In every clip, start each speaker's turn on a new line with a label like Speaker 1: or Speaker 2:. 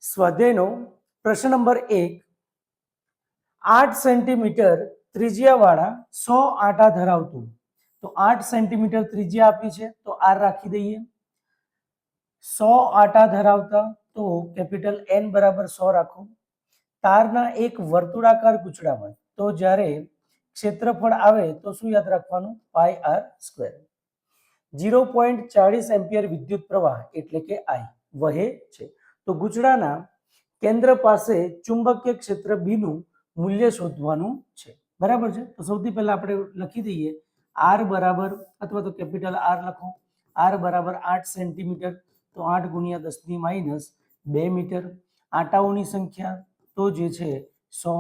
Speaker 1: સ્વાધ્યાયનો પ્રશ્ન number 1, 8 centimetre ત્રિજ્યાવાળા 100 આંટા ધરાવતું, તો 8 સેન્ટીમીટર ત્રિજ્યા આપી છે તો આર રાખી દઈએ. 100 આંટા ધરાવતા, તો કેપિટલ N બરાબર 100 રાખો. તારના એક વર્તુળાકાર ગૂંચળામાં, તો જ્યારે ક્ષેત્રફળ આવે તો શું યાદ રાખવાનું? પાઈ આર સ્ક્વેર. 0.40 એમ્પિયર વિદ્યુત પ્રવાહ એટલે કે I વહે છે. તો ગૂંચળાના કેન્દ્ર પાસે ચુંબકીય ક્ષેત્ર B નું મૂલ્ય શોધવાનું છે. બરાબર છે. તો સૌથી પહેલા આપણે લખી દઈએ R બરાબર, અથવા તો કેપિટલ R લખો. R બરાબર 8 સેન્ટીમીટર, તો 8 ગુણ્યા 10 ની માઇનસ 2 મીટર. આંટાઓની સંખ્યા તો જે છે 100.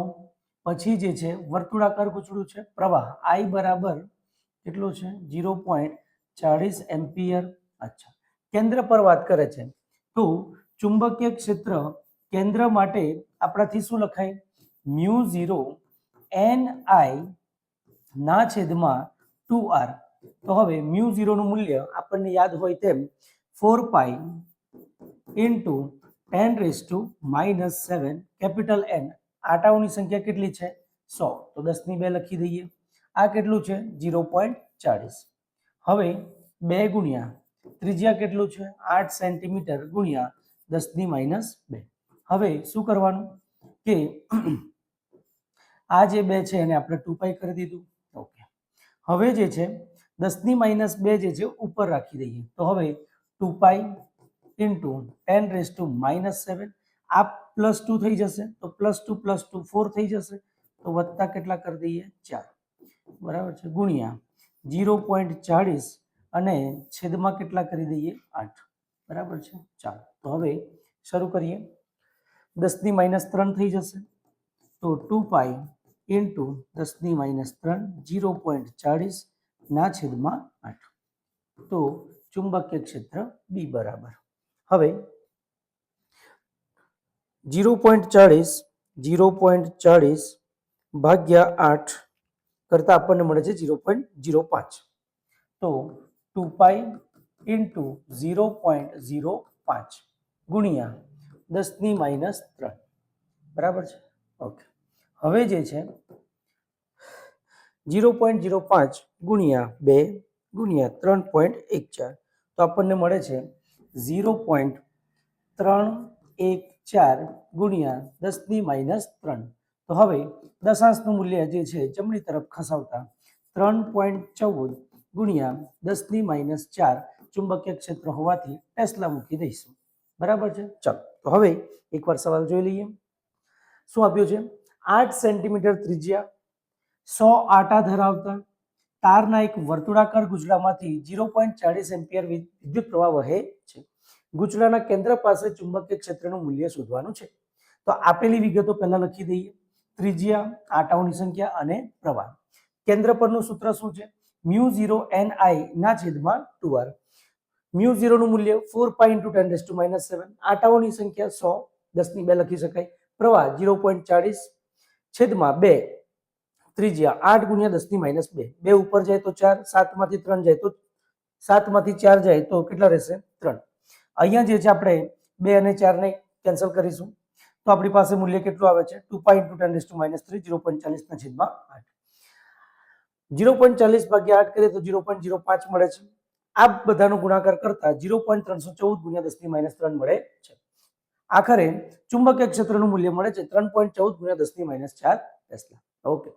Speaker 1: પછી જે છે વર્તુળાકાર ગૂંચળું છે, પ્રવાહ I બરાબર કેટલો છે? 0.40 એમ્પિયર. અચ્છા, કેન્દ્ર પર વાત કરે છે તો ચુંબકીય ક્ષેત્ર કેન્દ્ર માટે આપણાથી શું લખાય? μ0 NI ના છેદમાં 2R. તો હવે μ0 નું મૂલ્ય આપણને યાદ હોય તેમ 4 પાઈ ઇન્ટુ 10⁻⁻7 કેપિટલ N. આંટાઓની સંખ્યા કેટલી છે? 100. તો 10 ની 2 લખી દઈએ. આ કેટલું છે? 0.40. હવે 2 ગુણ્યા ત્રિજ્યા કેટલું છે? 8 સેન્ટીમીટર ગુણ્યા 10 ની -2. હવે શું કરવાનું કે આ જે 2 છે એને આપણે 2 પાઈ કરી દીધું. ઓકે, હવે જે છે 10 ની -2 જે છે ઉપર રાખી દઈએ. તો હવે 2 પાઈ ઇન્ટુ 10⁻⁻7. આ +2 થઈ જશે, તો +2 + 2 4 થઈ જશે. તો વત્તા કેટલા કરી દઈએ? 4. બરાબર છે, ગુણ્યા 0.40 અને છેદમાં કેટલા કરી દઈએ? 8. બરાબર છે. ચાલો, તો હવે શરૂ કરીએ. 10 ની -3 થઈ જશે, તો 2 પાઈ ઇન્ટુ 10 ની -3 0.40 ના છેદમાં 8. તો ચુંબકીય ક્ષેત્ર B બરાબર. હવે 0.40 ભાગ્યા 8 કરતા આપણને મળે છે 0.05. તો 2 પાઈ ઇન્ટુ 0.05 ગુણ્યા 10 ની -3. બરાબર છે. ઓકે, હવે જે છે 0.05 ગુણ્યા 2 ગુણ્યા 3.14, તો આપણને મળે છે 0.314 ગુણ્યા 10 ની -3. તો હવે દશાંશનું મૂલ્ય જે છે જમણી તરફ ખસાવતા 3.14 ગુણ્યા 10 ની -4 ચુંબકીય ક્ષેત્ર હોવાથી ટેસ્લા મૂકી દઈશું. બરાબર છે. ચાલો, તો હવે એકવાર સવાલ જોઈ લઈએ. શું આપ્યું છે? 8 સેન્ટીમીટર ત્રિજ્યા, 100 આંટા ધરાવતા તારના એક વર્તુળાકાર ગૂંચળામાંથી 0.40 એમ્પિયર વિદ્યુત પ્રવાહ વહે છે. ગૂંચળાના કેન્દ્ર પાસે ચુંબકીય ક્ષેત્રનું મૂલ્ય શોધવાનું છે. તો આપેલી વિગતો પહેલા લખી દઈએ. ત્રિજ્યા, આંટાઓની સંખ્યા અને પ્રવાહ. કેન્દ્ર પરનું સૂત્ર શું છે? μ0 NI ના છેદમાં 2R. μ0 નું મૂલ્ય 4 પાઈ ઇન્ટુ 10⁻⁷. આંટાઓની સંખ્યા 100, 10 ની 2 લખી શકાય. પ્રવાહ 0.40 છેદમાં 2. ત્રિજ્યા 8 ગુણ્યા 10 ની -2. 2 ઉપર જાય તો 4, 7 માંથી 3 જાય તો 7 માંથી 4 જાય તો કેટલા રહેશે? 3. અહીંયા જે છે આપણે 2 અને 4 ને કેન્સલ કરીશું, તો આપણી પાસે મૂલ્ય કેટલું આવે છે? 2 પાઈ ઇન્ટુ 10⁻3 0.40 ના છેદમાં 8. 0.40 ભાગ્યા 8 કરીએ તો 0.05 મળે છે. આ બધાનો ગુણાકાર કરતા 0.314 ગુણ્યા 10 ની -3 મળે છે. આખરે ચુંબકીય ક્ષેત્રનું મૂલ્ય મળે છે 3.14 ગુણ્યા 10 ની -4 ટેસ્લા. ઓકે.